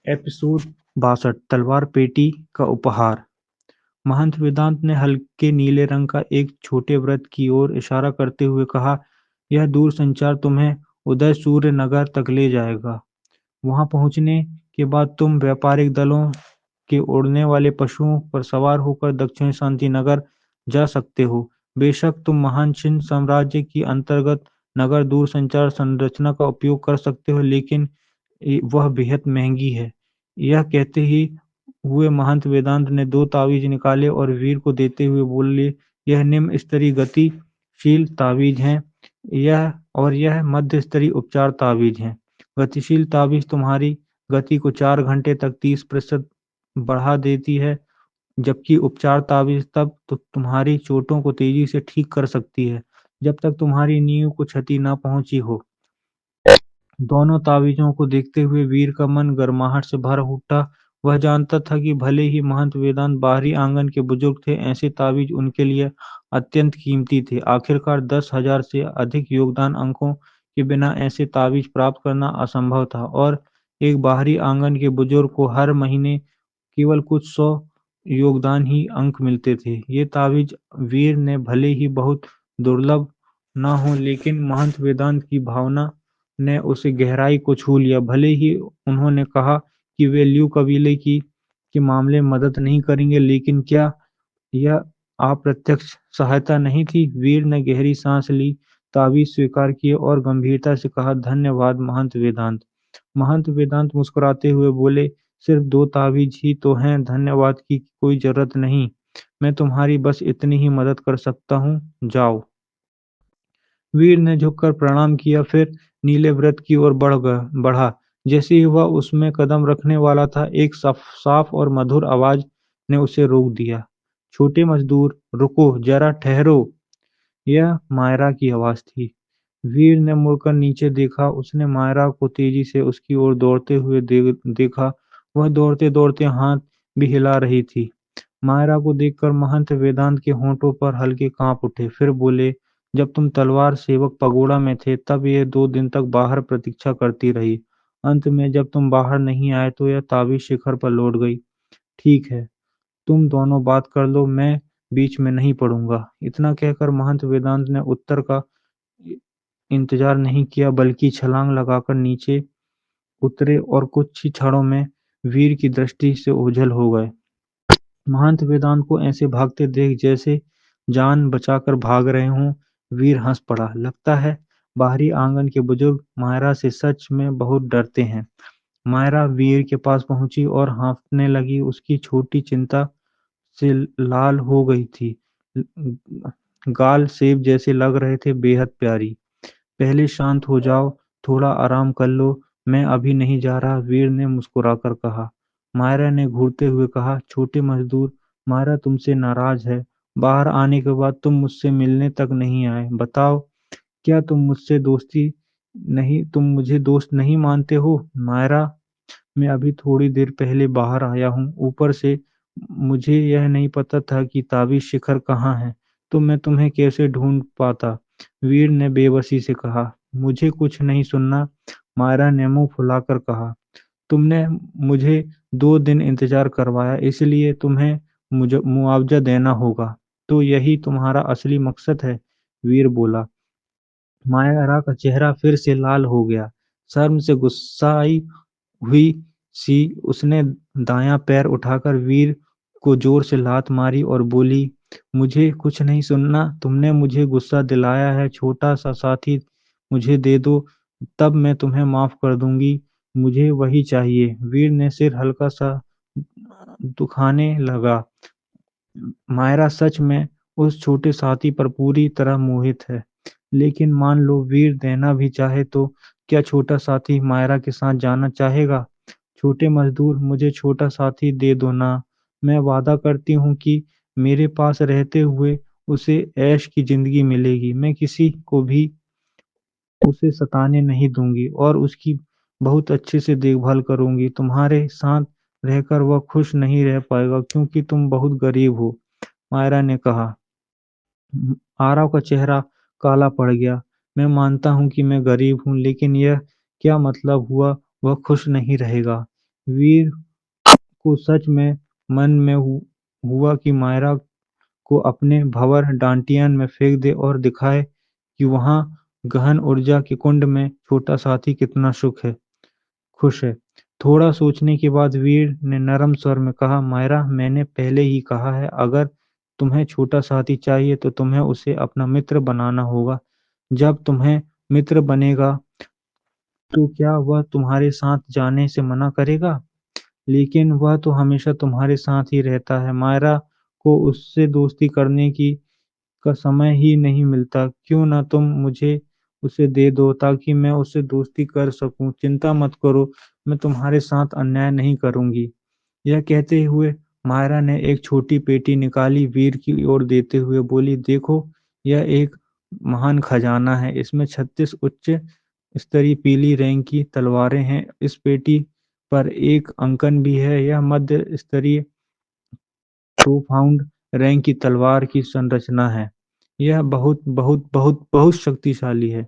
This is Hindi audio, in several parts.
एपिसोड 62 तलवार पेटी का उपहार। महंत वेदांत ने हल्के नीले रंग का एक छोटे वृत्त की ओर इशारा करते हुए कहा, यह दूर संचार तुम्हें उदय सूर्य नगर तक ले जाएगा। वहां पहुंचने के बाद तुम व्यापारिक दलों के उड़ने वाले पशुओं पर सवार होकर दक्षिण शांति नगर जा सकते हो। बेशक तुम महान छिन्न साम्राज्य की अंतर्गत नगर दूरसंचार संरचना का उपयोग कर सकते हो, लेकिन वह बेहद महंगी है। यह कहते ही हुए महंत वेदांत ने दो तावीज निकाले और वीर को देते हुए बोले, यह निम्न स्तरीय गतिशील तावीज हैं, यह मध्य स्तरीय उपचार तावीज हैं। गतिशील तावीज तुम्हारी गति को 4 घंटे तक 30% बढ़ा देती है, जबकि उपचार तावीज तब तो तुम्हारी चोटों को तेजी से ठीक कर सकती है, जब तक तुम्हारी नींव को क्षति न पहुंची हो। दोनों तावीजों को देखते हुए वीर का मन गर्माहट से भर उठा। वह जानता था कि भले ही महंत वेदांत बाहरी आंगन के बुजुर्ग थे, ऐसे तावीज उनके लिए अत्यंत कीमती थे। आखिरकार 10,000 से अधिक योगदान अंकों के बिना ऐसे तावीज प्राप्त करना असंभव था, और एक बाहरी आंगन के बुजुर्ग को हर महीने केवल कुछ 100 योगदान ही अंक मिलते थे। ये तावीज वीर ने भले ही बहुत दुर्लभ न हो, लेकिन महंत वेदांत की भावना ने उसे गहराई को छू लिया। भले ही उन्होंने कहा कि वे ल्यू कबीले की के मामले में मदद नहीं करेंगे, लेकिन क्या यह अप्रत्यक्ष सहायता नहीं थी? वीर ने गहरी सांस ली, ताबीज स्वीकार किए और गंभीरता से कहा, धन्यवाद महंत वेदांत। महंत वेदांत मुस्कुराते हुए बोले, सिर्फ 2 ताबीज ही तो हैं, धन्यवाद की कोई जरूरत नहीं। मैं तुम्हारी बस इतनी ही मदद कर सकता हूँ, जाओ। वीर ने झुककर प्रणाम किया, फिर नीले वृत्त की ओर बढ़ा। जैसे ही वह उसमें कदम रखने वाला था, एक साफ और मधुर आवाज ने उसे रोक दिया। छोटे मजदूर, रुको, जरा ठहरो। यह मायरा की आवाज थी। वीर ने मुड़कर नीचे देखा। उसने मायरा को तेजी से उसकी ओर दौड़ते हुए देखा। वह दौड़ते दौड़ते हाथ भी हिला रही थी। मायरा को देखकर महंत वेदांत के होंठों पर हल्के कांप उठे। फिर बोले, जब तुम तलवार सेवक पगोड़ा में थे, तब यह 2 दिन तक बाहर प्रतीक्षा करती रही। अंत में जब तुम बाहर नहीं आए तो यह ताबीज शिखर पर लौट गई। ठीक है, तुम दोनों बात कर लो, मैं बीच में नहीं पड़ूंगा। इतना कहकर महंत वेदांत ने उत्तर का इंतजार नहीं किया, बल्कि छलांग लगाकर नीचे उतरे और कुछ ही क्षणों में वीर की दृष्टि से ओझल हो गए। महंत वेदांत को ऐसे भागते देख जैसे जान बचाकर भाग रहे हों, वीर हंस पड़ा। लगता है बाहरी आंगन के बुजुर्ग मायरा से सच में बहुत डरते हैं। मायरा वीर के पास पहुंची और हाँफने लगी। उसकी छोटी चिंता से लाल हो गई थी। गाल सेब जैसे लग रहे थे, बेहद प्यारी। पहले शांत हो जाओ, थोड़ा आराम कर लो, मैं अभी नहीं जा रहा, वीर ने मुस्कुराकर कहा। मायरा ने घूरते हुए कहा, छोटे मजदूर, मायरा तुमसे नाराज है। बाहर आने के बाद तुम मुझसे मिलने तक नहीं आए। बताओ, क्या तुम मुझे दोस्त नहीं मानते हो? मायरा, मैं अभी थोड़ी देर पहले बाहर आया हूँ। ऊपर से मुझे यह नहीं पता था कि ताबीज शिखर कहाँ है, तो मैं तुम्हें कैसे ढूंढ पाता? वीर ने बेबसी से कहा। मुझे कुछ नहीं सुनना, मायरा ने मुंह फुलाकर कहा। तुमने मुझे 2 दिन इंतजार करवाया, इसलिए तुम्हें मुझे मुआवजा देना होगा। तो यही तुम्हारा असली मकसद है? वीर बोला। मायरा का चेहरा फिर से लाल हो गया। शर्म से गुस्साई हुई सी उसने दायां पैर उठाकर वीर को जोर से लात मारी और बोली, मुझे कुछ नहीं सुनना। तुमने मुझे गुस्सा दिलाया है। छोटा सा साथी मुझे दे दो, तब मैं तुम्हें माफ कर दूंगी। मुझे वही चाहिए। वीर ने सिर हल्का सा दुखाने लगा। मायरा सच में उस छोटे साथी पर पूरी तरह मोहित है। लेकिन मान लो वीर देना भी चाहे तो क्या छोटा साथी मायरा के साथ जाना चाहेगा? छोटे मजदूर, मुझे छोटा साथी दे दो ना। मैं वादा करती हूँ कि मेरे पास रहते हुए उसे ऐश की जिंदगी मिलेगी। मैं किसी को भी उसे सताने नहीं दूंगी और उसकी बहुत अच्छे से देखभाल करूंगी। तुम्हारे साथ रहकर वह खुश नहीं रह पाएगा, क्योंकि तुम बहुत गरीब हो। मायरा ने कहा। आरव का चेहरा काला पड़ गया। मैं मानता हूं कि मैं गरीब हूं, लेकिन यह क्या मतलब हुआ वह खुश नहीं रहेगा? वीर को सच में मन में हुआ कि मायरा को अपने भंवर डांटियन में फेंक दे और दिखाए कि वहाँ गहन ऊर्जा के कुंड में छोटा साथी कितना खुश है। थोड़ा सोचने के बाद वीर ने नरम स्वर में कहा, मायरा, मैंने पहले ही कहा है, अगर तुम्हें छोटा साथी चाहिए तो तुम्हें उसे अपना मित्र बनाना होगा। जब तुम्हें मित्र बनेगा तो क्या वह तुम्हारे साथ जाने से मना करेगा? लेकिन वह तो हमेशा तुम्हारे साथ ही रहता है। मायरा को उससे दोस्ती करने की का समय ही नहीं मिलता। क्यों ना तुम मुझे उसे दे दो ताकि मैं उससे दोस्ती कर सकूं। चिंता मत करो, मैं तुम्हारे साथ अन्याय नहीं करूंगी। यह कहते हुए मायरा ने एक छोटी पेटी निकाली, वीर की ओर देते हुए बोली, देखो, यह एक महान खजाना है। इसमें 36 उच्च स्तरीय पीली रंग की तलवारें हैं। इस पेटी पर एक अंकन भी है। यह मध्य स्तरीय प्रोफाउंड रैंक की तलवार की संरचना है। यह बहुत बहुत बहुत बहुत शक्तिशाली है।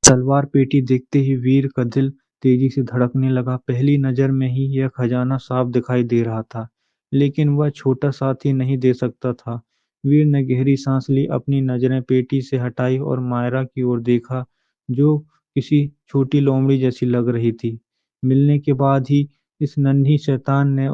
तलवार पेटी देखते ही वीर का दिल तेजी से धड़कने लगा। पहली नजर में ही यह खजाना साफ दिखाई दे रहा था, लेकिन वह छोटा साथी नहीं दे सकता था। वीर ने गहरी सांस ली, अपनी नजरें पेटी से हटाई और मायरा की ओर देखा, जो किसी छोटी लोमड़ी जैसी लग रही थी। मिलने के बाद ही इस नन्ही शैतान ने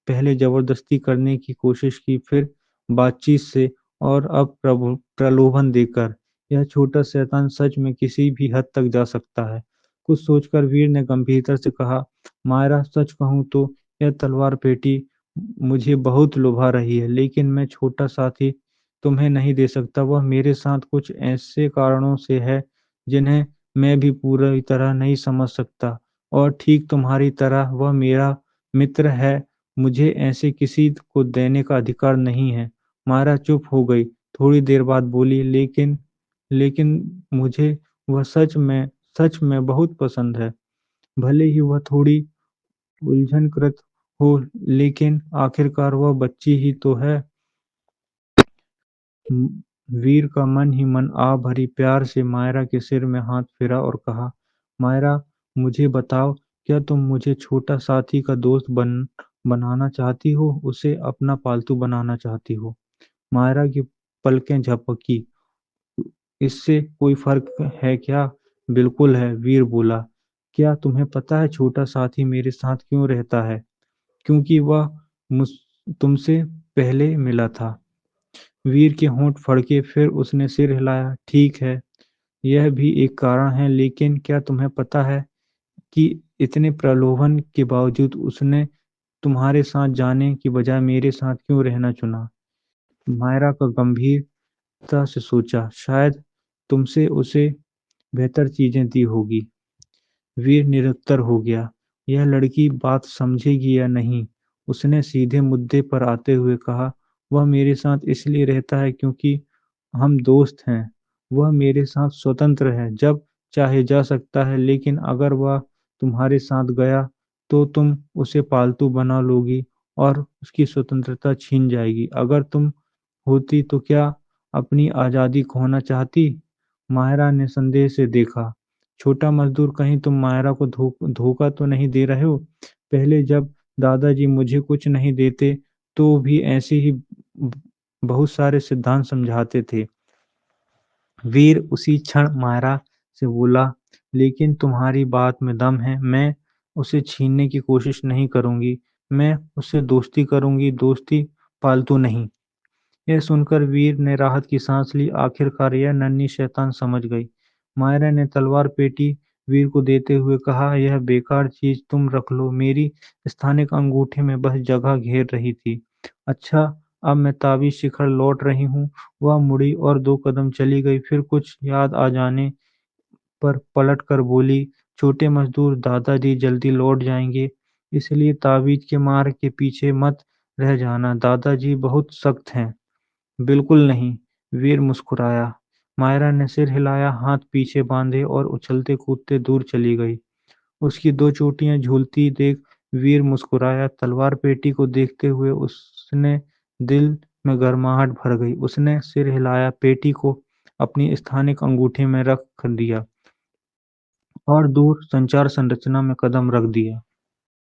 पहले जबरदस्ती करने की कोशिश की, फिर बातचीत से और अब प्रलोभन देकर। यह छोटा शैतान सच में किसी भी हद तक जा सकता है। कुछ सोचकर वीर ने गंभीरता से कहा, मायरा, सच कहूं तो यह तलवार पेटी मुझे बहुत लुभा रही है, लेकिन मैं छोटा साथी तुम्हें नहीं दे सकता। वह मेरे साथ कुछ ऐसे कारणों से है जिन्हें मैं भी पूरी तरह नहीं समझ सकता, और ठीक तुम्हारी तरह वह मेरा मित्र है। मुझे ऐसे किसी को देने का अधिकार नहीं है। मायरा चुप हो गई, थोड़ी देर बाद बोली, लेकिन लेकिन मुझे वह सच में बहुत पसंद है। भले ही वह थोड़ी उलझनकृत हो, लेकिन आखिरकार वह बच्ची ही तो है। वीर का मन ही मन आ भरी प्यार से मायरा के सिर में हाथ फेरा और कहा, मायरा, मुझे बताओ, क्या तुम मुझे छोटा साथी का दोस्त बनाना चाहती हो, उसे अपना पालतू बनाना चाहती हो? मायरा की पलकें झपकी। इससे कोई फर्क है क्या? बिल्कुल है, वीर बोला। क्या तुम्हें पता है छोटा साथी मेरे साथ क्यों रहता है? क्योंकि वह मुझ तुमसे पहले मिला था। वीर के होंठ फड़के, फिर उसने सिर हिलाया। ठीक है, यह भी एक कारण है, लेकिन क्या तुम्हें पता है कि इतने प्रलोभन के बावजूद उसने तुम्हारे साथ जाने की बजाय मेरे साथ क्यों रहना चुना? मायरा का गंभीरता से सोचा, शायद तुमसे उसे बेहतर चीजें दी होगी। वीर निरुत्तर हो गया। यह लड़की बात समझेगी या नहीं? उसने सीधे मुद्दे पर आते हुए कहा, वह मेरे साथ इसलिए रहता है क्योंकि हम दोस्त हैं। वह मेरे साथ स्वतंत्र है, जब चाहे जा सकता है, लेकिन अगर वह तुम्हारे साथ गया तो तुम उसे पालतू बना लोगी और उसकी स्वतंत्रता छीन जाएगी। अगर तुम होती तो क्या अपनी आज़ादी खोना चाहती? मायरा ने संदेह से देखा। छोटा मजदूर, कहीं तुम मायरा को धोखा तो नहीं दे रहे हो? पहले जब दादाजी मुझे कुछ नहीं देते तो भी ऐसे ही बहुत सारे सिद्धांत समझाते थे। वीर उसी क्षण मायरा से बोला, लेकिन तुम्हारी बात में दम है। मैं उसे छीनने की कोशिश नहीं करूंगी। मैं उससे दोस्ती करूंगी, दोस्ती, पालतू नहीं। यह सुनकर वीर ने राहत की सांस ली। आखिरकार यह नन्ही शैतान समझ गई। मायरा ने तलवार पेटी वीर को देते हुए कहा, यह बेकार चीज तुम रख लो। मेरी स्थानिक अंगूठे में बस जगह घेर रही थी। अच्छा, अब मैं ताबीज शिखर लौट रही हूँ। वह मुड़ी और 2 कदम चली गई, फिर कुछ याद आ जाने पर पलट कर बोली, छोटे मजदूर, दादाजी जल्दी लौट जाएंगे, इसलिए ताबीज के मार के पीछे मत रह जाना। दादाजी बहुत सख्त हैं। बिल्कुल नहीं, वीर मुस्कुराया। मायरा ने सिर हिलाया, हाथ पीछे बांधे और उछलते कूदते दूर चली गई। उसकी 2 चोटियां झूलती देख वीर मुस्कुराया। तलवार पेटी को देखते हुए उसने दिल में गर्माहट भर गई। उसने सिर हिलाया, पेटी को अपनी स्थानिक अंगूठे में रख दिया और दूर संचार संरचना में कदम रख दिया।